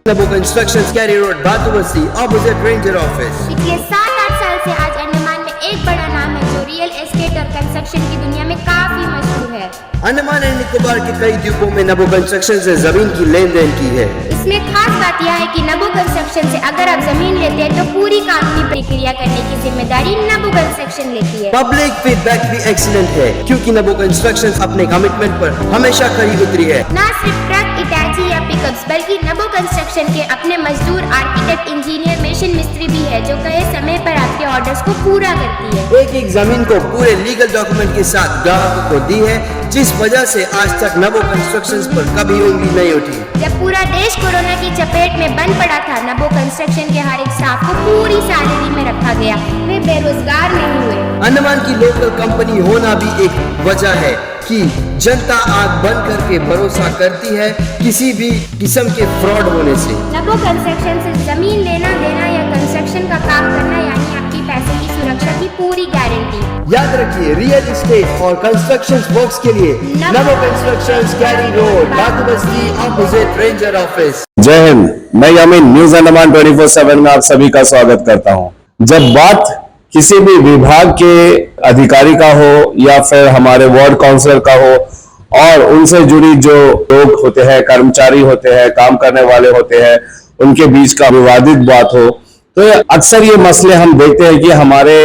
Nabo Constructions, Cary Road, Bhatubasti, opposite Ranger Office. पिछले 7-8 साल से आज अंडमान में एक बड़ा नाम है जो रियल एस्टेट और कंस्ट्रक्शन की दुनिया में काफी मशहूर है। अंडमान एंड निकोबार के कई द्वीपों में नबो कंस्ट्रक्शन से जमीन की लेन देन की है। इसमें खास बात यह है कि नबो कंस्ट्रक्शन से अगर आप जमीन लेते हैं तो पूरी कानूनी प्रक्रिया करने की जिम्मेदारी नबो कंस्ट्रक्शन लेती है। पब्लिक फीडबैक भी एक्सीलेंट है क्योंकि नबो कंस्ट्रक्शन अपने कमिटमेंट पर हमेशा खरी उतरी है। न सिर्फ ट्रक, इटाची या पिकअप्स बल्कि नबो कंस्ट्रक्शन के अपने मजदूर, आर्किटेक्ट, इंजीनियर, मशीन मिस्त्री भी है जो कहे समय पर आपके ऑर्डर्स को पूरा करती है। एक एक जमीन को पूरे लीगल डॉक्यूमेंट के साथ ग्राहकों को दी है, जिस वजह से आज तक नबो कंस्ट्रक्शंस पर कभी उंगली नहीं उठी। जब पूरा देश कोरोना की चपेट में बंद पड़ा था, नबो कंस्ट्रक्शन के हर एक स्टाफ को पूरी सैलरी में रखा गया। वे बेरोजगार नहीं हुए। अंडमान की लोकल कंपनी होना भी एक वजह है कि जनता आंख बंद करके भरोसा करती है किसी भी किस्म के फ्रॉड होने से। नबो कंस्ट्रक्शन से जमीन लेना देना या कंस्ट्रक्शन का काम करना यानी आपकी पैसे की सुरक्षा की पूरी गारंटी। याद रखिए, रियल एस्टेट और कंस्ट्रक्शन वर्क्स के लिए नबो कंस्ट्रक्शंस, कैरी road, Batubasti, opposite ranger office. जय हिंद, मैं यामीन न्यूज अंडमान 24/7 में आप सभी का स्वागत करता हूं। जब बात किसी भी विभाग के अधिकारी का हो या फिर हमारे वार्ड काउंसलर का हो और उनसे जुड़ी जो लोग होते हैं, कर्मचारी होते हैं, काम करने वाले होते हैं, उनके बीच का विवादित बात हो, तो अक्सर ये मसले हम देखते हैं कि हमारे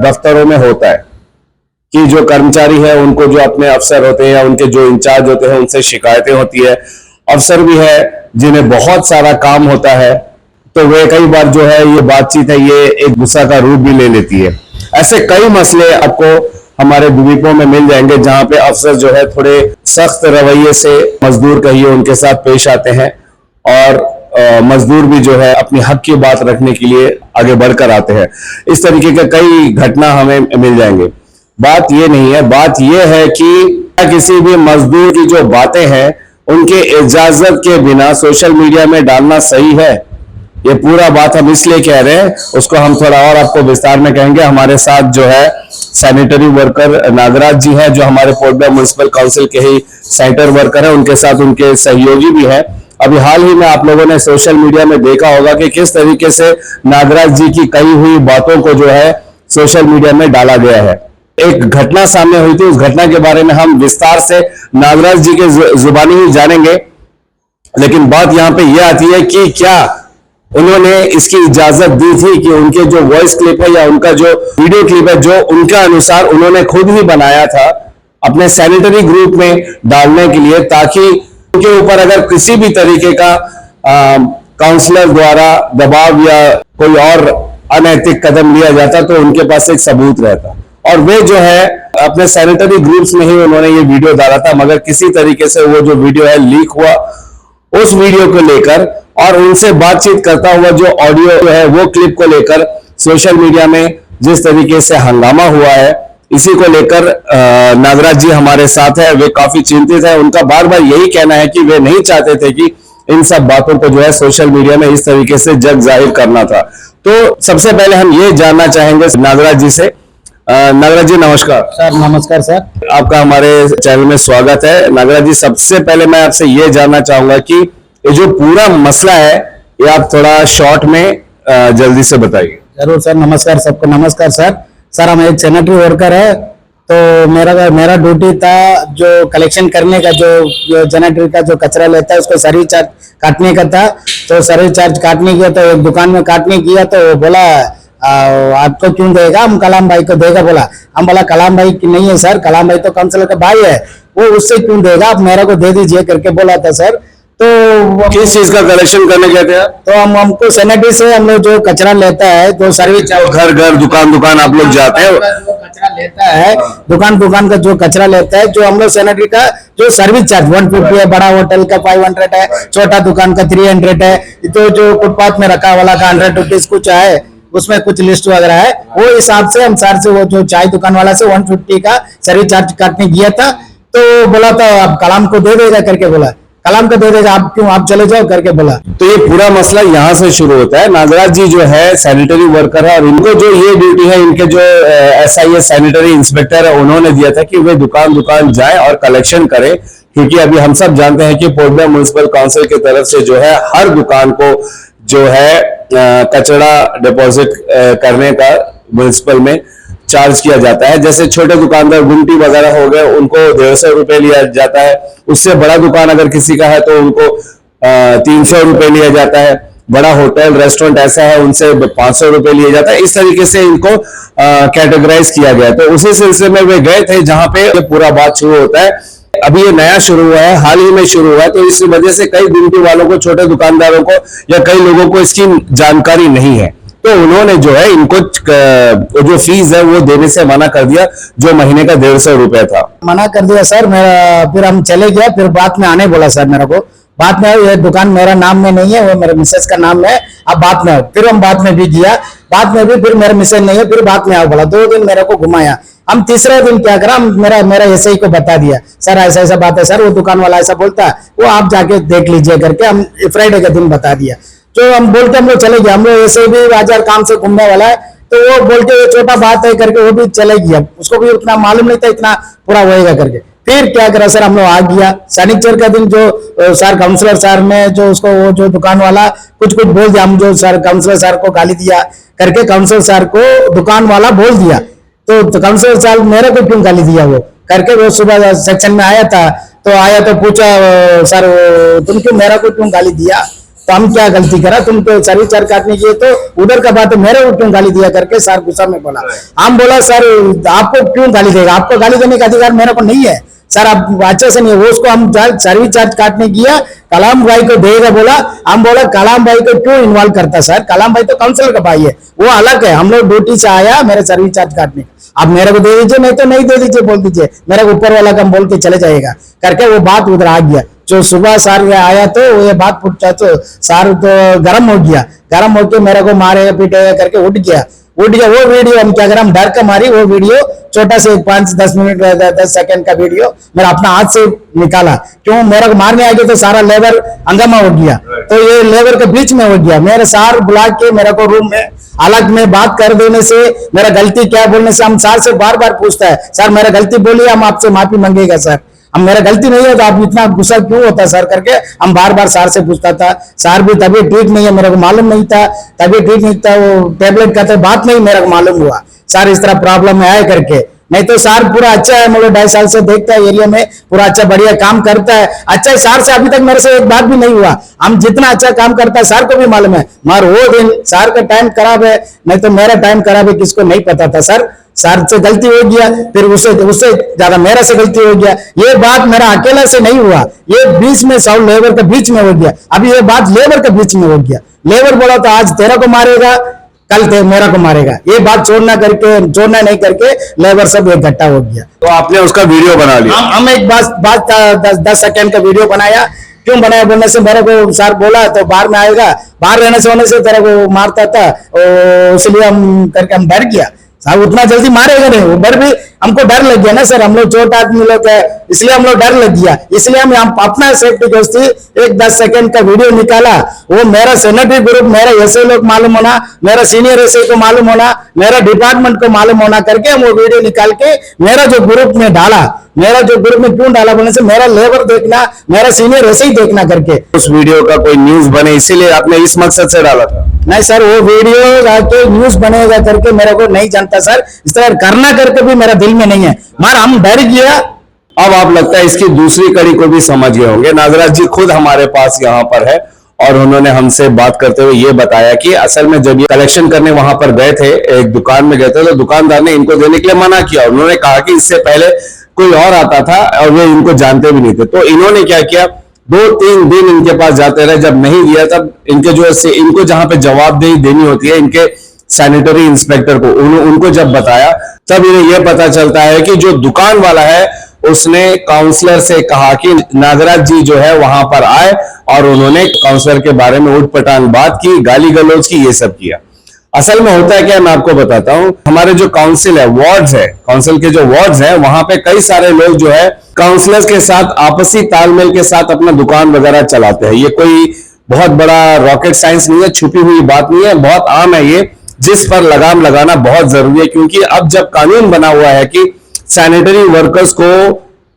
दफ्तरों में होता है कि जो कर्मचारी है उनको जो अपने अफसर होते हैं या उनके जो इंचार्ज होते हैं उनसे शिकायतें होती है। अफसर भी है जिन्हें बहुत सारा काम होता है, तो वे कई बार जो है ये बातचीत है ये एक गुस्सा का रूप भी ले लेती है। ऐसे कई मसले आपको हमारे द्वीपों में मिल जाएंगे जहां पे अफसर जो है थोड़े सख्त रवैये से मजदूर कहिए उनके साथ पेश आते हैं और मजदूर भी जो है अपनी हक की बात रखने के लिए आगे बढ़कर आते हैं। इस तरीके के कई घटना हमें मिल जाएंगे। बात ये नहीं है, बात ये है कि किसी भी मजदूर की जो बातें हैं उनके इजाजत के बिना सोशल मीडिया में डालना सही है। ये पूरा बात हम इसलिए कह रहे हैं, उसको हम थोड़ा और आपको विस्तार में कहेंगे। हमारे साथ जो है सैनिटरी वर्कर नागराज जी हैं जो हमारे पोर्ट ब्लेयर म्युनिसिपल काउंसिल के ही सैनिटरी वर्कर हैं, उनके साथ उनके सहयोगी भी हैं। अभी हाल ही में आप लोगों ने सोशल मीडिया में देखा होगा कि किस तरीके से नागराज जी की कही हुई बातों को जो है सोशल मीडिया में डाला गया है। एक घटना सामने हुई थी, उस घटना के बारे में हम विस्तार से नागराज जी के जुबानी ही जानेंगे, लेकिन बात यहां पे यह आती है कि क्या उन्होंने इसकी इजाजत दी थी कि उनके जो वॉइस क्लिप है या उनका जो वीडियो क्लिप है जो उनके अनुसार उन्होंने खुद ही बनाया था अपने सैनिटरी ग्रुप में डालने के लिए, ताकि उनके ऊपर अगर किसी भी तरीके का काउंसलर द्वारा दबाव या कोई और अनैतिक कदम लिया जाता तो उनके पास एक सबूत रहता। और वे जो है अपने सैनिटरी ग्रुप्स में ही उन्होंने ये वीडियो डाला था, मगर किसी तरीके से वो जो वीडियो है लीक हुआ। उस वीडियो को लेकर और उनसे बातचीत करता हुआ जो ऑडियो है वो क्लिप को लेकर सोशल मीडिया में जिस तरीके से हंगामा हुआ है, इसी को लेकर नागराज जी हमारे साथ है। वे काफी चिंतित है। उनका बार बार यही कहना है कि वे नहीं चाहते थे कि इन सब बातों को जो है सोशल मीडिया में इस तरीके से जग जाहिर करना था। तो सबसे पहले हम ये जानना चाहेंगे नागराज जी से। नागराज जी नमस्कार। सर नमस्कार सर, आपका हमारे चैनल में स्वागत है। नागराज जी, सबसे पहले मैं आपसे ये जानना चाहूंगा कि ये जो पूरा मसला है ये आप थोड़ा शॉर्ट में जल्दी से बताइए। जरूर सर। नमस्कार सबको। नमस्कार सर। सर हम एक सैनिटरी वर्कर है, तो मेरा ड्यूटी था जो कलेक्शन करने का, जो सैनिटरी का जो कचरा लेता है उसको सर्विस चार्ज काटने का था। तो सर्विस चार्ज काटने किया तो एक दुकान में काटने किया तो बोला आपको क्यों देगा, हम कलाम भाई को देगा। बोला हम बोला कलाम भाई की नहीं है सर, कलाम भाई तो काउंसलर का भाई है, वो उससे क्यों देगा, आप मेरे को दे दीजिए करके बोला था सर। तो किस चीज का कलेक्शन करने गए थे आप? तो हमको सैनिटरी से हम लोग जो कचरा लेता है तो सर्विस घर घर दुकान आप लोग जाते हैं, जो कचरा लेता है दुकान का जो कचरा लेता है, जो हम लोग सैनिटरी का जो सर्विस चार्ज 150 है, बड़ा होटल का 500 है, छोटा दुकान का 300 है, तो जो फुटपाथ में रखा वाला का 100 रुपीज कुछ है, उसमें कुछ लिस्ट वगैरह है, वो हिसाब से हम सर से वो जो चाय दुकान वाला से 150 का सर्विस चार्ज काटने गया था। तो बोला था आप कलाम को दे देगा करके, बोला कलाम को दे देगा, आप क्यों आप चले जाओ करके बोला। तो ये पूरा मसला यहाँ से शुरू होता है। नागराज जी जो है सैनिटरी वर्कर है और इनको जो ये ड्यूटी है, इनके जो SIS सैनिटरी इंस्पेक्टर है उन्होंने दिया था कि वे दुकान जाए और कलेक्शन करें क्योंकि अभी हम सब जानते हैं कि पोर्ट ब्लेयर म्युनिसिपल काउंसिल की तरफ से जो है हर दुकान को जो है कचरा डिपॉजिट करने का म्युनिसिपल में चार्ज किया जाता है। जैसे छोटे दुकानदार गुमटी वगैरह हो गए, उनको 150 रुपए लिया जाता है। उससे बड़ा दुकान अगर किसी का है तो उनको 300 रुपए लिया जाता है। बड़ा होटल रेस्टोरेंट ऐसा है उनसे 500 रुपए लिया जाता है। इस तरीके से इनको कैटेगराइज किया गया। तो उसी सिलसिले में वे गए थे जहां पे पूरा बात शुरू होता है। अभी ये नया शुरू हुआ है, हाल ही में शुरू हुआ है, तो इस वजह से कई गुमटी वालों को, छोटे दुकानदारों को या कई लोगों को इसकी जानकारी नहीं है। तो उन्होंने जो है इनको जो फीस है वो देने से मना कर दिया, जो महीने का 150 रुपए था। मना कर दिया सर। मेरा फिर हम चले गए, फिर बाद में आने बोला सर मेरे को। बाद में ये दुकान मेरा नाम में नहीं है, वो मेरे मिसेस का नाम है। अब बाद में फिर हम बाद में भी किया, बाद में भी फिर मेरे मिसेस नहीं है, फिर बाद में आओ बोला। 2 दिन मेरे को घुमाया। हम तीसरे दिन क्या करा, मेरा ऐसे ही को बता दिया, सर ऐसा ऐसा बात है सर, वो दुकान वाला ऐसा बोलता है, वो आप जाके देख लीजिए करके हम फ्राइडे के दिन बता दिया। तो हम बोलते हम लोग चले गए। हम लोग ऐसे भी बाजार काम से घूमने वाला है, तो वो बोलते ये छोटा बात है करके वो भी चले गया। उसको भी उतना मालूम नहीं था इतना पूरा होएगा करके। फिर क्या करा सर, हम लोग आ गया शनिचर का दिन। जो सर काउंसलर सर ने जो उसको वो जो दुकान वाला कुछ बोल दिया, हम जो सर काउंसलर सर को गाली दिया करके काउंसलर सर को दुकान वाला बोल दिया। तो काउंसलर सर मेरे को क्यों गाली दिया वो करके, वो सुबह सेक्शन में आया था, तो आया तो पूछा सर तुम क्यों मेरा को क्यों गाली दिया, तो हम क्या गलती करा, तुम तो सर्विस चार्ज काटने की तो उधर का बात है, मेरे को क्यों गाली दिया करके सर गुस्सा में बोला। हम बोला सर आपको क्यों गाली देगा, आपको गाली देने का अधिकार मेरे को नहीं है सर, आप अच्छे से नहीं। वो उसको हम सर्विस चार्ज काटने किया, कलाम भाई को देगा बोला। हम बोला कलाम भाई को क्यों इन्वॉल्व करता सर, कलाम भाई तो काउंसलर का भाई है, वो अलग है। हम लोग ड्यूटी से आया मेरे सर्विस चार्ज काटने, आप मेरे को दे दीजिए, नहीं तो नहीं दे दीजिए, बोल दीजिए मेरे ऊपर वाला कम बोल के चले जाएगा करके वो बात उधर आ गया। जो सुबह सर आया तो ये बात पूछा तो सर तो गर्म हो गया, गर्म होकर मेरे को मारे पीटे करके उठ गया। वो वीडियो हम क्या करें, हम डर का मारी वो वीडियो छोटा से 5-10 मिनट 10 सेकंड का वीडियो मेरा अपना हाथ से निकाला। क्यों मेरे को मारने आ गए तो सारा लेबर हंगामा हो गया, तो ये लेबर के बीच में हो गया। मेरे सार बुला के मेरे को रूम में अलग में बात कर देने से, मेरा गलती क्या बोलने से हम सार से बार बार पूछता है, सर मेरा गलती बोलिए, हम आपसे माफी मांगेगा सर, हम मेरा गलती नहीं है तो आप इतना गुस्सा क्यों होता सर करके हम बार बार सर से पूछता था। सर भी तबीयत ठीक नहीं है, मेरे को मालूम नहीं था, तबीयत ठीक नहीं था, वो टेबलेट का तो बात नहीं मेरे को मालूम हुआ सर इस तरह प्रॉब्लम है करके। नहीं तो सर पूरा अच्छा है, मतलब 2.5 साल से देखता है एरिया में, पूरा अच्छा बढ़िया काम करता है। अच्छा सर से अभी तक मेरे से एक बात भी नहीं हुआ, हम जितना अच्छा काम करता है सर को भी मालूम है, मगर वो दिन सर का टाइम खराब है, नहीं तो मेरा टाइम खराब है किसको नहीं पता था सर। सर से गलती हो गया, फिर उससे ज्यादा मेरा से गलती हो गया। ये बात मेरा अकेला से नहीं हुआ, ये बीच में सब लेबर के बीच में हो गया। अभी ये बात लेबर के बीच में हो गया, लेबर बोला तो आज तेरा को मारेगा, कल मेरा को मारेगा, ये बात छोड़ना नहीं करके लेबर सब इकट्ठा हो गया। तो आपने उसका वीडियो बना लिया? हम एक बात 10 सेकंड का वीडियो बनाया। क्यों बनाया बोलने से मेरे को सर बोला तो बाहर में आएगा, बाहर रहने से होने से तेरे को मारता था, इसलिए हम करके हम डर गया। साहब उतना जल्दी मारेगा नहीं, वो डर भी हमको डर लग गया ना सर, हम लोग छोटे आदमी लोग है इसलिए हम लोग डर लग गया। इसलिए हम अपना सेफ्टी दोस्ती एक 10 सेकंड का वीडियो निकाला। वो मेरा सेनेटरी ग्रुप, मेरा ऐसे लोग मालूम होना, मेरा सीनियर ऐसे को मालूम होना, मेरा डिपार्टमेंट को मालूम होना करके हम वो वीडियो निकाल के मेरा जो ग्रुप में डाला। मेरा जो ग्रुप में क्यों डाला बोलने से मेरा लेबर देखना, मेरा सीनियर ऐसे ही देखना करके। उस वीडियो का कोई न्यूज बने इसीलिए आपने इस मकसद से डाला था? नहीं सर, वो वीडियो आके न्यूज बनेगा करके मेरे को नहीं जानता सर, इस तरह करना करके भी मेरा दिल में नहीं है, मगर हम डर गया। अब आप लगता है इसकी दूसरी कड़ी को भी समझ गए होंगे। नागराज जी खुद हमारे पास यहाँ पर है और उन्होंने हमसे बात करते हुए ये बताया कि असल में जब ये कलेक्शन करने वहां पर गए थे, एक दुकान में गए थे, तो दुकानदार ने इनको देने के लिए मना किया। उन्होंने कहा कि इससे पहले कोई और आता था और वे इनको जानते भी नहीं थे। तो इन्होंने क्या किया, 2-3 दिन इनके पास जाते रहे, जब नहीं दिया तब इनको जहां पे जवाबदेही देनी होती है इनके सैनिटरी इंस्पेक्टर को, उनको जब बताया तब इन्हें यह पता चलता है कि जो दुकान वाला है उसने काउंसलर से कहा कि नागराज जी जो है वहां पर आए और उन्होंने काउंसलर के बारे में उठपटांग बात की, गाली गलौज की, ये सब किया। असल में होता है क्या, मैं आपको बताता हूं। हमारे जो काउंसिल है, वार्ड्स है, काउंसिल के जो वार्ड्स है, वहां पे कई सारे लोग जो है काउंसलर्स के साथ आपसी तालमेल के साथ अपना दुकान वगैरह चलाते हैं। ये कोई बहुत बड़ा रॉकेट साइंस नहीं है, छुपी हुई बात नहीं है, बहुत आम है ये, जिस पर लगाम लगाना बहुत जरूरी है। क्योंकि अब जब कानून बना हुआ है कि सैनिटरी वर्कर्स को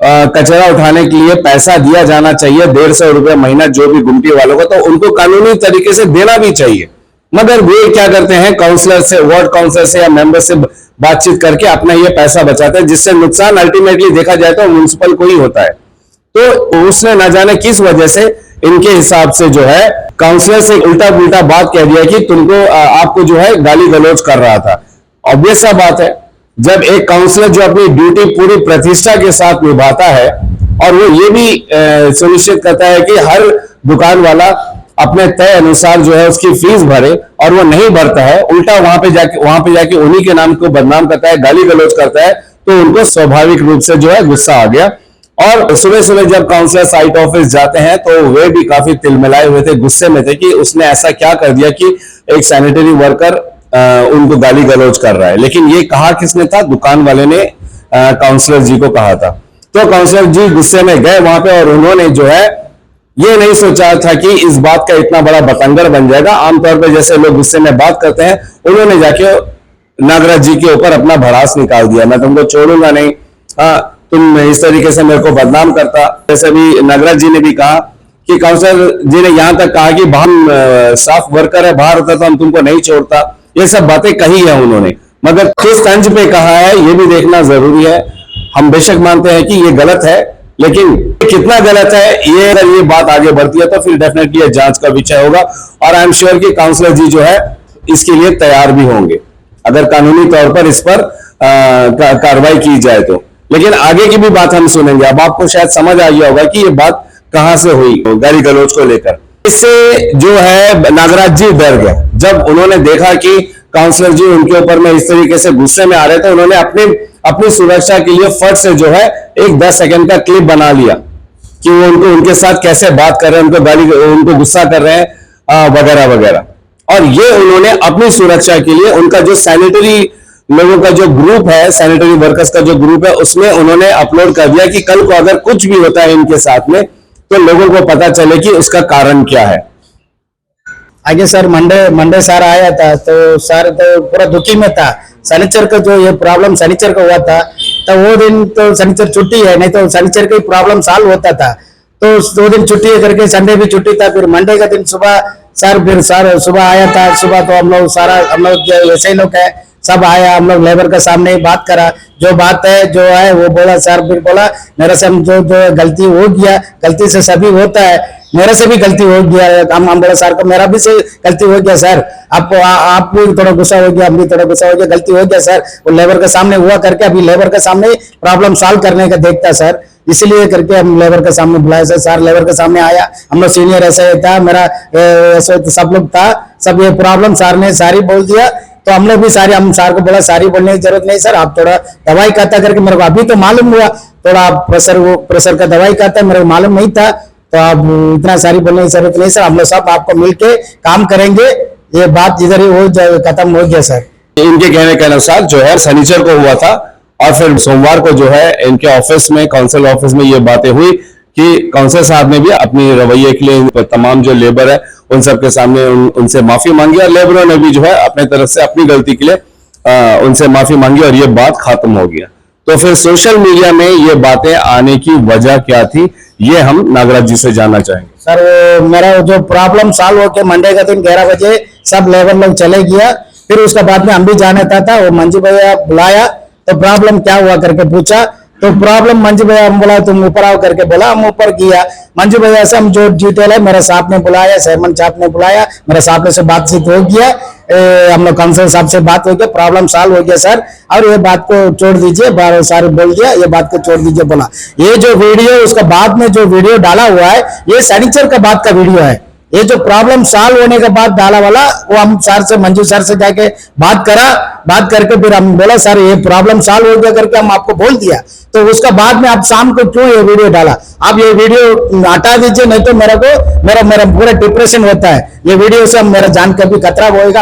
कचरा उठाने के लिए पैसा दिया जाना चाहिए, 150 रुपये महीना जो भी गुमटी वालों को, तो उनको कानूनी तरीके से देना भी चाहिए। मगर वे क्या करते हैं, काउंसलर से, वार्ड काउंसलर से या मेंबर से बातचीत करके अपना ये पैसा बचाते हैं, जिससे नुकसान अल्टीमेटली देखा जाए तो म्युनिसिपल को ही होता है। तो उसने ना जाने किस वजह से इनके हिसाब से जो है काउंसलर से उल्टा पुल्टा बात कह दिया कि तुमको आपको जो है गाली गलौज कर रहा था। ऑब्वियस सा बात है, जब एक काउंसलर जो अपनी ड्यूटी पूरी प्रतिष्ठा के साथ निभाता है और वो ये भी सुनिश्चित करता है कि हर दुकान वाला अपने तय अनुसार जो है उसकी फीस भरे, और वो नहीं भरता है, उल्टा वहां पे जाके उन्हीं के नाम को बदनाम करता है, गाली गलौज करता है, तो उनको स्वाभाविक रूप से जो है गुस्सा आ गया। और सुबह सुबह जब काउंसलर साइट ऑफिस जाते हैं तो वे भी काफी तिलमिलाए हुए थे, गुस्से में थे कि उसने ऐसा क्या कर दिया कि एक सैनिटरी वर्कर उनको गाली गलौज कर रहा है। लेकिन ये कहा किसने था? दुकान वाले ने काउंसलर जी को कहा था। तो काउंसलर जी गुस्से में गए वहां पे, और उन्होंने जो है ये नहीं सोचा था कि इस बात का इतना बड़ा बतंगर बन जाएगा। आमतौर पर जैसे लोग गुस्से में बात करते हैं, उन्होंने जाके नागराज जी के ऊपर अपना भड़ास निकाल दिया, मैं तुमको छोड़ूंगा नहीं, तुम इस तरीके से मेरे को बदनाम करता। जैसे भी नागराज जी ने भी कहा कि काउंसलर जी ने यहां तक कहा कि हम स्टाफ वर्कर है, बाहर होता तो हम तुमको नहीं छोड़ता। ये सब बातें कही है उन्होंने, मगर किस तंज पे कहा है ये भी देखना जरूरी है। हम बेशक मानते हैं कि ये गलत है, लेकिन कितना गलत है ये, अगर ये बात आगे बढ़ती है तो फिर डेफिनेटली ये जांच का विषय होगा। और आई एम श्योर कि काउंसलर जी जो है इसके लिए तैयार भी होंगे, अगर कानूनी तौर पर इस पर कार्रवाई की जाए तो। लेकिन आगे की भी बात हम सुनेंगे। अब आपको शायद समझ आ गया होगा कि ये बात कहां से हुई गाली गलौज को लेकर। इससे जो है नागराज जी डर गए, जब उन्होंने देखा कि काउंसलर जी उनके ऊपर में इस तरीके से गुस्से में आ रहे थे। उन्होंने अपनी सुरक्षा के लिए फट से जो है एक 10 सेकंड का क्लिप बना लिया कि वो उनके साथ कैसे बात कर रहे हैं, उनको गुस्सा कर रहे हैं वगैरह वगैरह। और ये उन्होंने अपनी सुरक्षा के लिए उनका जो सैनिटरी लोगों का जो ग्रुप है, सैनिटरी वर्कर्स का जो ग्रुप है, उसमें उन्होंने अपलोड कर दिया कि कल को अगर कुछ भी होता है इनके साथ में तो लोगों को पता चले कि उसका कारण क्या है। आगे सर मंडे सर आया था, तो सर तो पूरा दुखी में था। शनिचर का जो ये प्रॉब्लम शनिचर को हुआ था, तो वो दिन तो शनिचर छुट्टी है, नहीं तो शनिचर का प्रॉब्लम सॉल्व होता था। तो 2 दिन छुट्टी करके संडे भी छुट्टी था। फिर मंडे का दिन सुबह सर सुबह आया था। सुबह तो हम लोग ऐसे ही लोग है, सब आया, हम लोग लेबर के सामने ही बात करा, जो बात है जो है वो बोला। सर फिर बोला मेरे से जो गलती हो गया, गलती से सभी होता है, मेरे से भी गलती हो गया। हम बोला सर को मेरा भी से गलती हो गया सर, आप भी थोड़ा गुस्सा हो गया, हम भी थोड़ा गुस्सा हो गया, गलती हो गया सर। वो लेबर के सामने हुआ करके अभी लेबर के सामने प्रॉब्लम सॉल्व करने का देखता सर, इसीलिए करके हम लेबर के सामने बुलाया सर। सर लेबर के सामने आया, हम लोग सीनियर ऐसे था, मेरा ऐसे सब लोग था, सब ये प्रॉब्लम सर ने सारी बोल दिया। तो हम लोग भी सारी, हम सर को बोला सारी बोलने की जरूरत नहीं सर, आप थोड़ा दवाई खाता करके मेरे को अभी तो मालूम हुआ, थोड़ा प्रेशर का दवाई खाता है, मेरे को मालूम नहीं था, तो आप इतना सारी बोलने की जरूरत नहीं सर, हम लोग सब आपको मिलके काम करेंगे, ये बात इधर ही हो जाए, खत्म हो गया सर। इनके कहने के अनुसार जो है शनिचर को हुआ था, और फिर सोमवार को जो है इनके ऑफिस में, काउंसिल ऑफिस में ये बातें हुई कि काउंसिल साहब ने भी अपनी रवैये के लिए तमाम जो लेबर है उन सबके सामने उनसे माफी मांगी, और लेबरों ने भी जो है अपने तरफ से अपनी गलती के लिए उनसे माफी मांगी, और ये बात खत्म हो गया। तो फिर सोशल मीडिया में ये बातें आने की वजह क्या थी, ये हम नागराज जी से जानना चाहेंगे। सर मेरा जो प्रॉब्लम सॉल्व होके मंडे का दिन 11 बजे सब लेबर लोग चले गया। फिर उसके बाद में हम भी जाना था, वो मंजू भैया बुलाया, तो प्रॉब्लम क्या हुआ करके पूछा, तो प्रॉब्लम मंजू भैया हम बोला तुम ऊपर आओ करके बोला, हम ऊपर गया। मंजू भैया से हम जो डिटेल है मेरे साहब ने बुलाया, सहमन साहब ने बुलाया, मेरे साहब ने से बातचीत हो गया, हम लोग काउंसिल साहब से बात हो गया, प्रॉब्लम सॉल्व हो गया सर, और ये बात को छोड़ दीजिए, सारे बोल दिया, ये बात को छोड़ दीजिए बोला। ये जो वीडियो उसका बाद में जो वीडियो डाला हुआ है, ये सैनिचर का बाद का वीडियो है। ये जो प्रॉब्लम सॉल्व होने के बाद डाला वाला, वो हम सर से, मंजू सर से जाके बात करके फिर हम बोला सर ये प्रॉब्लम सॉल्व हो गया करके हम आपको बोल दिया, तो उसका बाद में आप शाम को क्यों ये वीडियो डाला? आप ये वीडियो हटा दीजिए, नहीं तो मेरा पूरा डिप्रेशन होता है। ये वीडियो से मेरा जान का भी खतरा होएगा,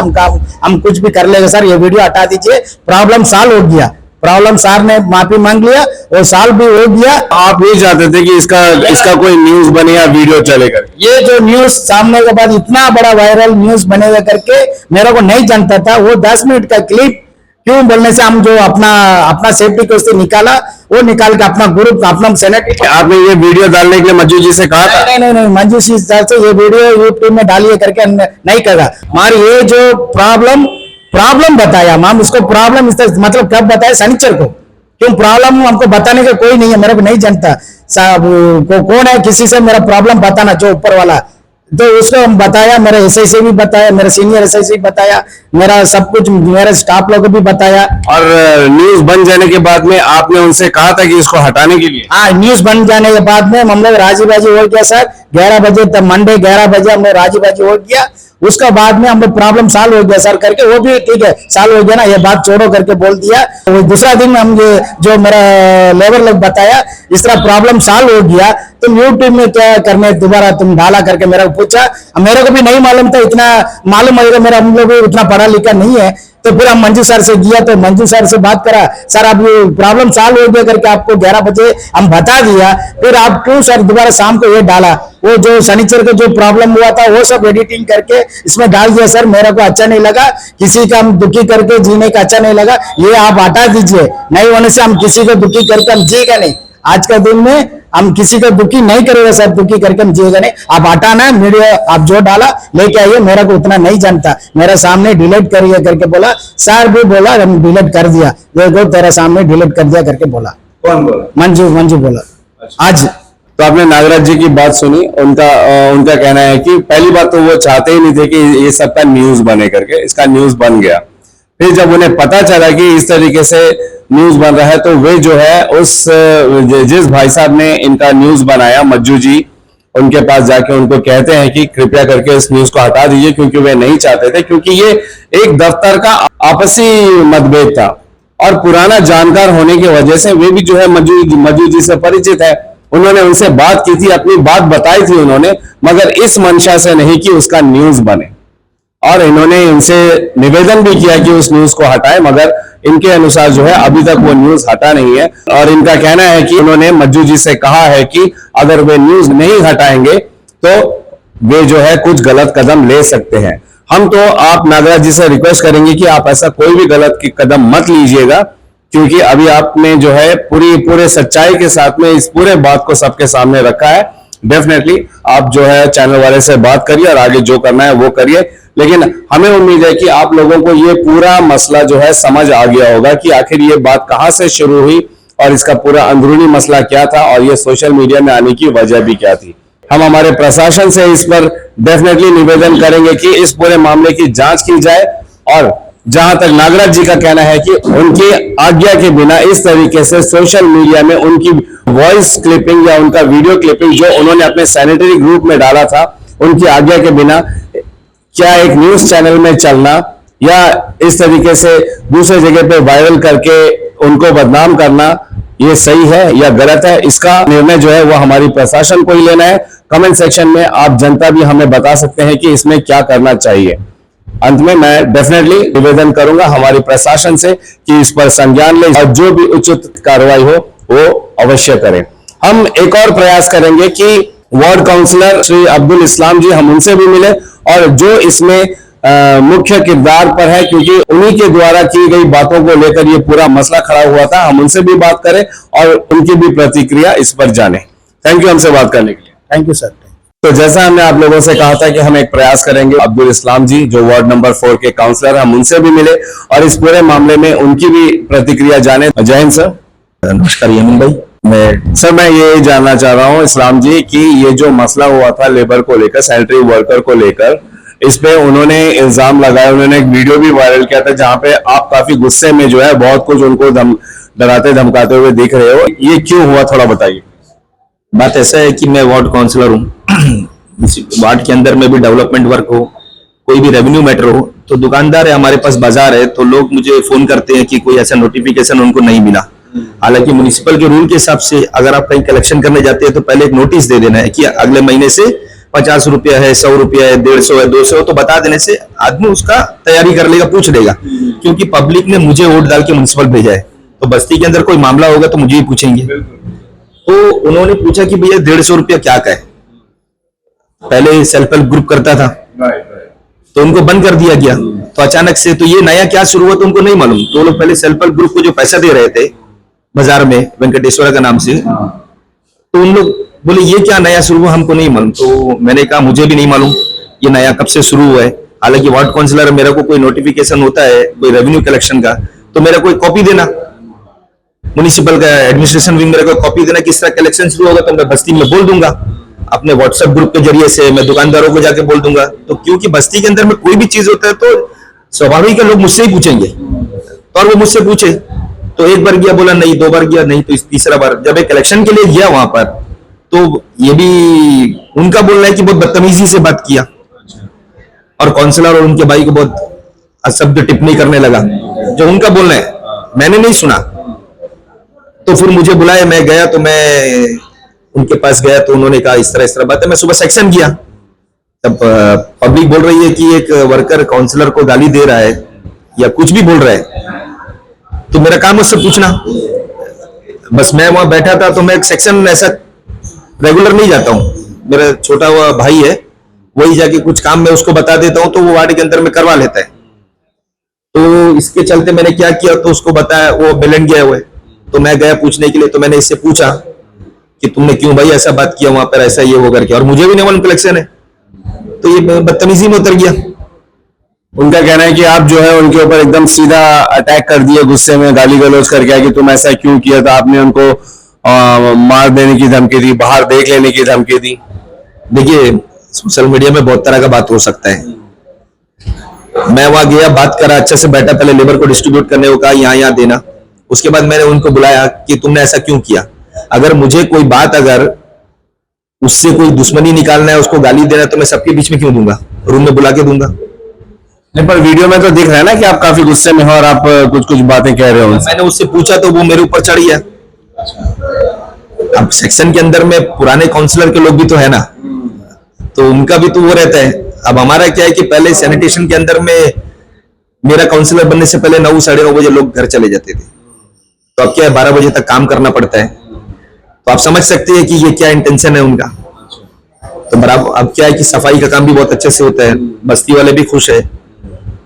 हम कुछ भी कर लेंगे सर, ये वीडियो हटा दीजिए, प्रॉब्लम सॉल्व हो गया। प्रॉब्लम सर ने माफी मांग लिया, वो सॉल्व भी हो गया। आप ये चाहते थे कि इसका कोई न्यूज बने या वीडियो चलेगा? ये जो न्यूज सामने के बाद इतना बड़ा वायरल न्यूज बनेगा करके मेरे को नहीं जानता था। वो 10 मिनट का क्लिप क्यों बोलने से हम जो अपना सेफ्टी को उससे निकाला, वो निकाल के अपना ग्रुप अपना सेनेटरी। आपने ये वीडियो डालने के लिए मंजू जी से कहा था? नहीं, मंजू जी से ये वीडियो यूट्यूब में डालिए करके नहीं कहा। हमारी ये जो प्रॉब्लम बताया, हम उसको प्रॉब्लम मतलब कब बताया? शनिचर को। क्यों प्रॉब्लम हमको बताने का कोई नहीं है, मेरे को नहीं जानता कौन है, किसी से मेरा प्रॉब्लम बताना, जो ऊपर वाला, तो उसको हम बताया, मेरे एसआई से भी बताया, मेरा सीनियर एसआई से भी बताया, मेरा सब कुछ मेरे स्टाफ लोगों को भी बताया। और न्यूज बन जाने के बाद में आपने उनसे कहा था कि इसको हटाने के लिए? हाँ, न्यूज बन जाने के बाद में हम लोग राजीबाजी हो गया सर, 11 बजे तक, मंडे 11 बजे हम लोग राजीबाजी हो गया। उसका बाद में हम लोग प्रॉब्लम सॉल्व हो गया सर करके, वो भी ठीक है सॉल्व हो गया ना, ये बात छोड़ो करके बोल दिया। वो दूसरा दिन हम ये जो मेरा लेबर लोग बताया, इस तरह प्रॉब्लम सॉल्व हो गया, तुम यूट्यूब में क्या करने दोबारा तुम डाला करके मेरा को पूछा। मेरे को भी नहीं मालूम था, इतना मालूम है मेरा, हम लोग उतना पढ़ा लिखा नहीं है। तो फिर हम मंजू सर से गया, तो मंजू सर से बात करा, सर अब ये प्रॉब्लम सॉल्व हो गया करके आपको 11 बजे हम बता दिया, फिर आप क्यों सर दोबारा शाम को ये डाला? वो जो शनिचर को जो प्रॉब्लम हुआ था वो सब एडिटिंग करके इसमें डाल दिया सर। मेरे को अच्छा नहीं लगा, किसी का हम दुखी करके जीने का अच्छा नहीं लगा, ये आप हटा दीजिए। नहीं होने से हम किसी को दुखी करके हम जिएगा नहीं, आज का दिन में हम किसी को दुखी नहीं करेंगे सर, दुखी करके हम जिएगा नहीं। आप हटाना वीडियो, आप जो डाला लेके आइए, मेरा को उतना नहीं जानता, मेरे सामने डिलीट करिए करके बोला। सर भी बोला, हम डिलीट कर दिया, देखो तेरे सामने डिलीट कर दिया करके बोला। कौन बोला? मंजू बोला। आज तो आपने नागराज जी की बात सुनी, उनका कहना है कि पहली बात तो वो चाहते ही नहीं थे कि ये सबका न्यूज बने करके, इसका न्यूज बन गया। फिर जब उन्हें पता चला कि इस तरीके से न्यूज बन रहा है, तो वे जो है जिस भाई साहब ने इनका न्यूज बनाया, मज्जू जी, उनके पास जाके उनको कहते हैं कि कृपया करके इस न्यूज को हटा दीजिए, क्योंकि वे नहीं चाहते थे, क्योंकि ये एक दफ्तर का आपसी मतभेद था और पुराना जानकार होने की वजह से वे भी जो है मज्जू जी से परिचित है। उन्होंने उनसे बात की थी, अपनी बात बताई थी उन्होंने, मगर इस मंशा से नहीं कि उसका न्यूज बने। और इन्होंने इनसे निवेदन भी किया कि उस न्यूज को हटाएं, मगर इनके अनुसार जो है अभी तक वो न्यूज हटा नहीं है। और इनका कहना है कि उन्होंने मज्जू जी से कहा है कि अगर वे न्यूज नहीं हटाएंगे तो वे जो है कुछ गलत कदम ले सकते हैं। हम तो आप नागराज जी से रिक्वेस्ट करेंगे कि आप ऐसा कोई भी गलत कदम मत लीजिएगा, क्योंकि अभी आपने जो है पूरे सच्चाई के साथ में इस पूरे बात को सबके सामने रखा है। डेफिनेटली आप जो है चैनल वाले से बात करिए और आगे जो करना है वो करिए, लेकिन हमें उम्मीद है कि आप लोगों को ये पूरा मसला जो है समझ आ गया होगा कि आखिर ये बात कहां से शुरू हुई और इसका पूरा अंदरूनी मसला क्या था और ये सोशल मीडिया में आने की वजह भी क्या थी। हम हमारे प्रशासन से इस पर डेफिनेटली निवेदन करेंगे कि इस पूरे मामले की जांच की जाए, और जहां तक नागराज जी का कहना है कि उनकी आज्ञा के बिना इस तरीके से सोशल मीडिया में उनकी वॉइस क्लिपिंग या उनका वीडियो क्लिपिंग जो उन्होंने अपने सैनिटरी ग्रुप में डाला था, उनकी आज्ञा के बिना क्या एक न्यूज चैनल में चलना या इस तरीके से दूसरे जगह पे वायरल करके उनको बदनाम करना, ये सही है या गलत है, इसका निर्णय जो है वो हमारी प्रशासन को ही लेना है। कमेंट सेक्शन में आप जनता भी हमें बता सकते हैं कि इसमें क्या करना चाहिए। अंत में मैं डेफिनेटली निवेदन करूंगा हमारी प्रशासन से कि इस पर संज्ञान ले और जो भी उचित कार्रवाई हो वो अवश्य करें। हम एक और प्रयास करेंगे कि वार्ड काउंसलर श्री अब्दुल इस्लाम जी, हम उनसे भी मिले और जो इसमें मुख्य किरदार पर है, क्योंकि उन्हीं के द्वारा की गई बातों को लेकर ये पूरा मसला खड़ा हुआ था, हम उनसे भी बात करें और उनकी भी प्रतिक्रिया इस पर जाने। थैंक यू हमसे बात करने के लिए। Thank you sir. तो जैसा हमने आप लोगों से कहा था कि हम एक प्रयास करेंगे, अब्दुल इस्लाम जी जो वार्ड नंबर 4 के काउंसलर, हम उनसे भी मिले और इस पूरे मामले में उनकी भी प्रतिक्रिया जाने। जय हिंद सर। नमस्कार यमीन भाई। मैं ये जानना चाह रहा हूँ इस्लाम जी कि ये जो मसला हुआ था लेबर को लेकर, सैनिटरी वर्कर को लेकर, इस पे उन्होंने इल्जाम लगाया, उन्होंने एक वीडियो भी वायरल किया था जहां पे आप काफी गुस्से में जो है बहुत कुछ उनको डराते धमकाते हुए दिख रहे हो, ये क्यों हुआ थोड़ा बताइए। बात ऐसा है कि मैं वार्ड काउंसलर हूँ, वार्ड के अंदर में भी डेवलपमेंट वर्क हो, कोई भी रेवेन्यू मैटर हो, तो दुकानदार है, हमारे पास बाजार है, तो लोग मुझे फोन करते हैं कि कोई ऐसा नोटिफिकेशन उनको नहीं मिला। हालांकि म्युनिसिपल के रूल के हिसाब से अगर आप कहीं कलेक्शन करने जाते हैं तो पहले एक नोटिस दे देना है कि अगले महीने से 50 रुपया है, 100 रुपया है, 150 है, 200, तो बता देने से आदमी उसका तैयारी कर लेगा, पूछ लेगा। क्योंकि पब्लिक ने मुझे वोट डाल के म्युनिसिपल भेजा है, तो बस्ती के अंदर कोई मामला होगा तो मुझे ही पूछेंगे। तो उन्होंने पूछा कि भैया 150 रुपया क्या का है। पहले सेल्फ हेल्प ग्रुप करता था तो उनको बंद कर दिया गया, तो अचानक से, तो ये नया क्या शुरू हुआ तो उनको नहीं मालूम। तो वो लोग पहले सेल्फ हेल्प ग्रुप को जो पैसा दे रहे थे बाजार में वेंकटेश्वर का नाम से, तो उन लोग बोले ये क्या नया शुरू हुआ, हमको नहीं मालूम। तो मैंने कहा मुझे भी नहीं मालूम ये नया कब से शुरू हुआ है। हालांकि वार्ड काउंसलर, मेरे को कोई नोटिफिकेशन होता है कोई रेवेन्यू कलेक्शन का, तो मेरा कोई कॉपी देना, म्युनिसिपल का एडमिनिस्ट्रेशन विंग मेरे को कॉपी देना किस तरह कलेक्शन शुरू होगा, तो मैं बस्ती में बोल दूंगा अपने व्हाट्सएप ग्रुप के जरिए से, मैं दुकानदारों को जाके बोल दूंगा। तो क्योंकि बस्ती के अंदर में कोई भी चीज होता है तो स्वाभाविक है लोग मुझसे ही पूछेंगे, और वो मुझसे पूछे। तो एक बार गया बोला नहीं, दो बार गया नहीं, तो तीसरा बार जब एक कलेक्शन के लिए गया वहां पर, तो ये भी उनका बोलना है कि बहुत बदतमीजी से बात किया, और काउंसलर और उनके भाई को बहुत अशब्द टिप्पणी करने लगा, जो उनका बोलना है मैंने नहीं सुना। तो फिर मुझे बुलाया, मैं गया, तो मैं उनके पास गया, तो उन्होंने कहा इस तरह बात है। मैं सुबह सेक्शन किया, तब पब्लिक बोल रही है कि एक वर्कर काउंसलर को गाली दे रहा है या कुछ भी बोल रहा है, तो मेरा काम उससे पूछना। बस मैं वहां बैठा था, तो मैं एक सेक्शन ऐसा रेगुलर नहीं जाता हूं, मेरा छोटा हुआ भाई है, वही जाके कुछ काम मैं उसको बता देता हूं, तो वो वार्ड के अंदर में करवा लेता है। तो इसके चलते मैंने क्या किया, तो उसको बताया, वो बेलन गया हुआ है, तो मैं गया पूछने के लिए। तो मैंने इससे पूछा कि तुमने क्यों भाई ऐसा बात किया वहां पर, ऐसा ये वो करके, और मुझे भी नहीं मालूम कलेक्शन है। तो ये बदतमीजी में उतर गया। उनका कहना है कि आप जो है उनके ऊपर एकदम सीधा अटैक कर दिए, गुस्से में गाली गलौज करके कि तुम ऐसा क्यों किया था, आपने उनको मार देने की धमकी दी, बाहर देख लेने की धमकी दी। देखिए सोशल मीडिया में बहुत तरह का बात हो सकता है। मैं वहां गया, बात करा, अच्छे से बैठा, पहले लेबर को डिस्ट्रीब्यूट करने को कहा, यहाँ देना। उसके बाद मैंने उनको बुलाया कि तुमने ऐसा क्यों किया। अगर मुझे कोई बात, अगर उससे कोई दुश्मनी निकालना है, उसको गाली देना है, तो मैं सबके बीच में क्यों दूंगा, रूम में बुला के दूंगा। नहीं, पर वीडियो में तो दिख रहा है ना कि आप काफी गुस्से में हो और आप कुछ कुछ बातें कह रहे हो। मैंने उससे पूछा तो वो मेरे ऊपर चढ़ गया। अब सेक्शन के अंदर में पुराने काउंसलर के लोग भी तो है ना, तो उनका भी तो वो रहता है। अब हमारा क्या है कि पहले सैनिटेशन के अंदर में मेरा काउंसलर बनने से पहले 9 साढ़े 9 बजे लोग घर चले जाते थे, तो अब क्या है 12 बजे तक काम करना पड़ता है। तो आप समझ सकते हैं कि ये क्या इंटेंशन है उनका। तो बराबर अब क्या है कि सफाई का काम भी बहुत अच्छे से होता है, बस्ती वाले भी खुश है,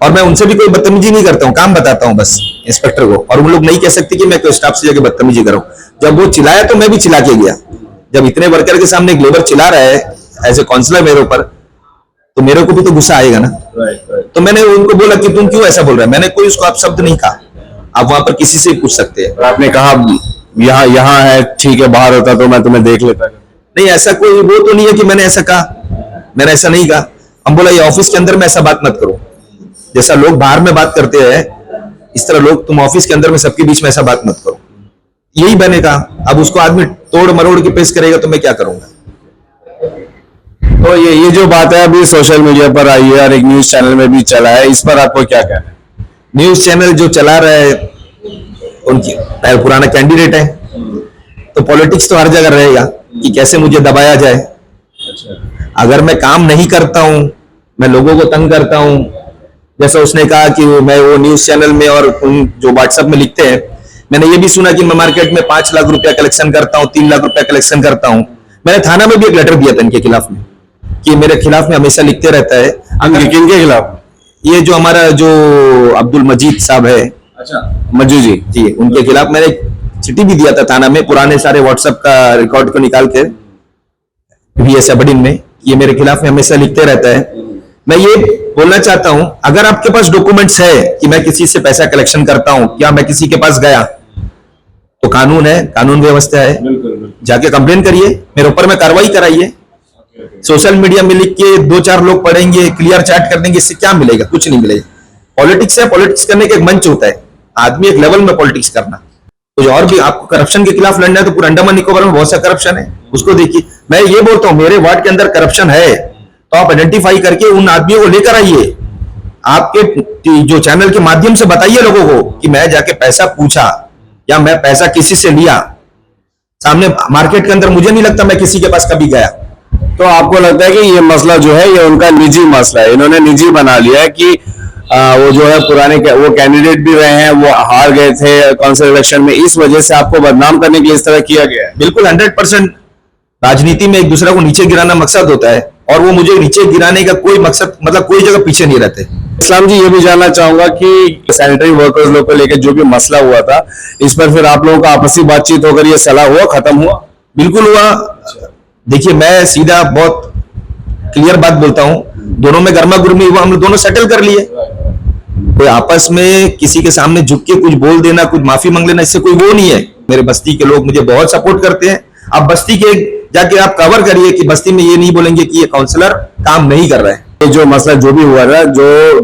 और मैं उनसे भी कोई बदतमीजी नहीं करता हूँ, काम बताता हूँ बस इंस्पेक्टर को। और वो लोग नहीं कह सकते कि मैं कोई स्टाफ से जाके बदतमीजी करूँ। जब वो चिल्लाया तो मैं भी चिल्ला के गया। जब इतने वर्कर के सामने एक लेबर चिल्ला रहा है एज ए काउंसलर मेरे ऊपर, तो मेरे को भी तो गुस्सा आएगा ना। तो मैंने उनको बोला कि तुम क्यों ऐसा बोल रहे हो। मैंने कोई उसको आप शब्द नहीं कहा, आप वहां पर किसी से पूछ सकते हैं। आपने कहा यहाँ है, ठीक है, बाहर होता तो मैं तुम्हें देख लेता। नहीं, ऐसा कोई वो तो नहीं है कि मैंने ऐसा कहा, मैंने ऐसा नहीं कहा। हम बोला ये ऑफिस के अंदर में ऐसा बात मत करो, जैसा लोग बाहर में बात करते हैं इस तरह लोग तुम ऑफिस के अंदर में सबके बीच में ऐसा बात मत करो, यही मैंने कहा। अब उसको आदमी तोड़ मरोड़ के पेश करेगा तो मैं क्या करूंगा। तो ये जो बात है अभी सोशल मीडिया पर आई है और एक न्यूज चैनल में भी चला है, इस पर आपको क्या कहना है। न्यूज चैनल जो चला रहा है उनकी पुराना कैंडिडेट है, तो पॉलिटिक्स तो हर जगह रहेगा कि कैसे मुझे दबाया जाए। अगर मैं काम नहीं करता हूं, मैं लोगों को तंग करता हूं, जैसा उसने कहा कि मैं वो न्यूज चैनल में और उन जो व्हाट्सएप में लिखते हैं, मैंने ये भी सुना कि मैं मार्केट में 5 लाख रुपया कलेक्शन करता हूं, 3 लाख रुपया कलेक्शन करता हूं। मैंने थाना में भी एक लेटर दिया था इनके खिलाफ में कि मेरे खिलाफ में हमेशा लिखते रहता है। किन के खिलाफ? ये जो हमारा जो अब्दुल मजीद साहब है, मज्जू जी, उनके खिलाफ मैंने चिट्ठी भी दिया था थाना में, पुराने सारे व्हाट्सएप का रिकॉर्ड को निकाल के VS सबडिन में, ये मेरे खिलाफ में हमेशा लिखते रहता है। मैं ये बोलना चाहता हूं, अगर आपके पास डॉक्यूमेंट्स है कि मैं किसी से पैसा कलेक्शन करता हूं या मैं किसी के पास गया, तो कानून है, कानून व्यवस्था है, जाके कंप्लेन करिए, मेरे ऊपर में कार्रवाई कराइए। सोशल मीडिया में लिख के 2-4 लोग पढ़ेंगे, क्लियर चैट कर देंगे, इससे क्या मिलेगा? कुछ नहीं मिलेगा। पॉलिटिक्स है, पॉलिटिक्स करने का एक मंच होता है, आदमी एक लेवल में पॉलिटिक्स करना। कुछ और भी आपको करप्शन के खिलाफ लड़ना है तो पूरा अंडमान निकोबार में बहुत सा करप्शन है, उसको देखिए। मैं ये बोलता हूं मेरे वार्ड के अंदर करप्शन है तो आप आइडेंटिफाई करके उन आदमियों को लेकर आइए, आपके जो चैनल के माध्यम से बताइए लोगों को कि मैं जाके पैसा पूछा या मैं पैसा किसी से लिया। सामने मार्केट के अंदर मुझे नहीं लगता मैं किसी के पास कभी गया। तो आपको लगता है कि ये मसला जो है ये उनका निजी मसला है, इन्होंने निजी बना लिया है कि वो जो है पुराने वो कैंडिडेट भी रहे हैं, वो हार गए थे काउंसिल इलेक्शन में, इस वजह से आपको बदनाम करने के लिए इस तरह किया गया है। बिल्कुल 100%। राजनीति में एक दूसरे को नीचे गिराना मकसद होता है और वो मुझे नीचे गिराने का कोई मकसद, मतलब कोई जगह पीछे नहीं रहते। इस्लाम जी, ये भी जानना चाहूंगा कि सैनिटरी वर्कर्स लोग को लेकर जो भी मसला हुआ था, इस पर फिर आप लोगों का आपसी बातचीत होकर ये सलाह हुआ, खत्म हुआ? बिल्कुल हुआ। देखिए, मैं सीधा बहुत क्लियर बात बोलता हूँ, दोनों में गर्मा गर्मी हुआ, हम लोग दोनों सेटल कर लिए। कोई आपस में किसी के सामने झुक के कुछ बोल देना, कुछ माफी मांग लेना, इससे कोई वो नहीं है। मेरे बस्ती के लोग मुझे बहुत सपोर्ट करते हैं। आप बस्ती के जाके आप कवर करिए कि बस्ती में ये नहीं बोलेंगे कि ये काउंसलर काम नहीं कर रहे हैं। ये जो मसला जो भी हुआ था, जो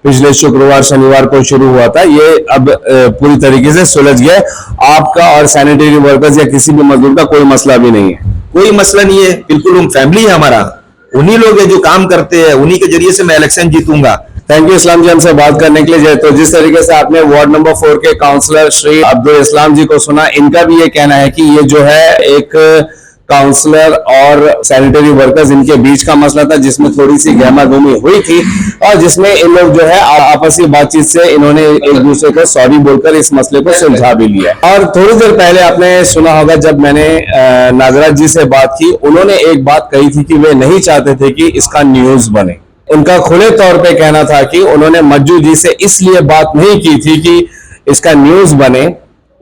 पिछले शुक्रवार शनिवार को शुरू हुआ था, ये अब पूरी तरीके से सुलझ गया। आपका और सैनिटरी वर्कर्स या किसी भी मजदूर का कोई मसला भी नहीं है? कोई मसला नहीं है, बिल्कुल हम फैमिली है हमारा। उन्हीं लोग हैं जो काम करते हैं, उन्हीं के जरिए से मैं इलेक्शन जीतूंगा। थैंक यू इस्लाम जी हमसे बात करने के लिए। तो जिस तरीके से आपने वार्ड नंबर 4 के काउंसलर श्री अब्दुल इस्लाम जी को सुना, इनका भी ये कहना है कि ये जो है एक काउंसलर और सैनिटरी वर्कर्स इनके बीच का मसला था, जिसमें थोड़ी सी गहमागहमी हुई थी और जिसमें इन लोग जो है आपसी बातचीत से इन्होंने एक दूसरे को सॉरी बोलकर इस मसले को सुलझा भी लिया। और थोड़ी देर पहले आपने सुना होगा, जब मैंने नागराज जी से बात की, उन्होंने एक बात कही थी कि वे नहीं चाहते थे कि इसका न्यूज बने। उनका खुले तौर पे कहना था कि उन्होंने मज्जू जी से इसलिए बात नहीं की थी कि इसका न्यूज बने,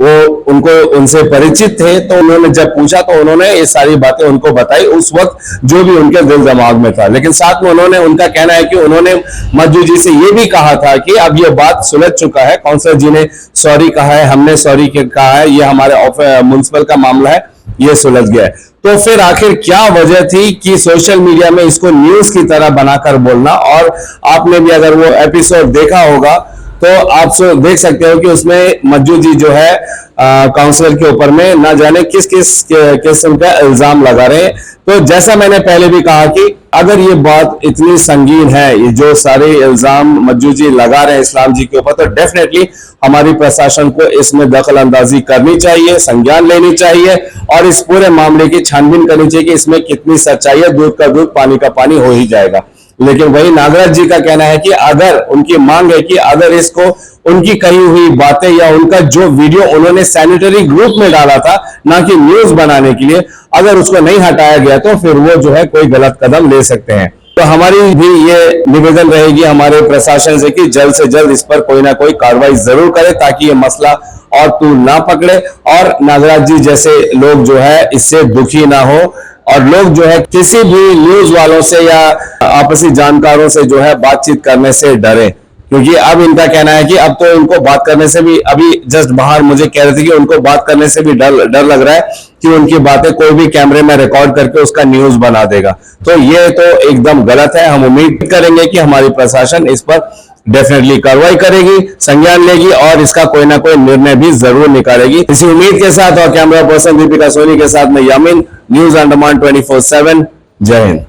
वो उनको उनसे परिचित थे, तो उन्होंने जब पूछा तो उन्होंने ये सारी बातें उनको बताई उस वक्त जो भी उनके दिल दिमाग में था। लेकिन साथ में उन्होंने, उनका कहना है कि उन्होंने मज्जू जी से ये भी कहा था कि अब ये बात सुलझ चुका है, काउंसलर जी ने सॉरी कहा है, हमने सॉरी कहा है, ये हमारे म्युनिसिपल का मामला है, ये सुलझ गया है। तो फिर आखिर क्या वजह थी कि सोशल मीडिया में इसको न्यूज की तरह बनाकर बोलना? और आपने भी अगर वो एपिसोड देखा होगा तो आप देख सकते हो कि उसमें मज्जू जी जो है काउंसलर के ऊपर में ना जाने किस किस किस्म का इल्जाम लगा रहे हैं। तो जैसा मैंने पहले भी कहा कि अगर ये बात इतनी संगीन है, ये जो सारे इल्जाम मज्जू जी लगा रहे हैं इस्लाम जी के ऊपर, तो डेफिनेटली हमारी प्रशासन को इसमें दखल अंदाजी करनी चाहिए, संज्ञान लेनी चाहिए और इस पूरे मामले की छानबीन करनी चाहिए कि इसमें कितनी सच्चाई है। दूध का दूध, पानी का पानी हो ही जाएगा। लेकिन वही नागराज जी का कहना है कि अगर उनकी मांग है कि अगर इसको उनकी कही हुई बातें या उनका जो वीडियो उन्होंने सैनिटरी ग्रुप में डाला था, ना कि न्यूज बनाने के लिए, अगर उसको नहीं हटाया गया तो फिर वो जो है कोई गलत कदम ले सकते हैं। तो हमारी भी ये निवेदन रहेगी हमारे प्रशासन से कि जल्द से जल्द इस पर कोई ना कोई कार्रवाई जरूर करे, ताकि ये मसला और तूल ना पकड़े और नागराज जी जैसे लोग जो है इससे दुखी ना हो और लोग जो है किसी भी न्यूज वालों से या आपसी जानकारों से जो है बातचीत करने से डरे। क्योंकि अब इनका कहना है कि अब तो इनको बात करने से भी, अभी जस्ट बाहर मुझे कह रहे थे कि उनको बात करने से भी डर लग रहा है कि उनकी बातें कोई भी कैमरे में रिकॉर्ड करके उसका न्यूज बना देगा। तो ये तो एकदम गलत है। हम उम्मीद करेंगे कि हमारी प्रशासन इस पर डेफिनेटली कार्रवाई करेगी, संज्ञान लेगी और इसका कोई ना कोई निर्णय भी जरूर निकालेगी। इसी उम्मीद के साथ और कैमरा पर्सन दीपिका सोनी के साथ में यामीन, न्यूज अंडमान 24/7। जय हिंद।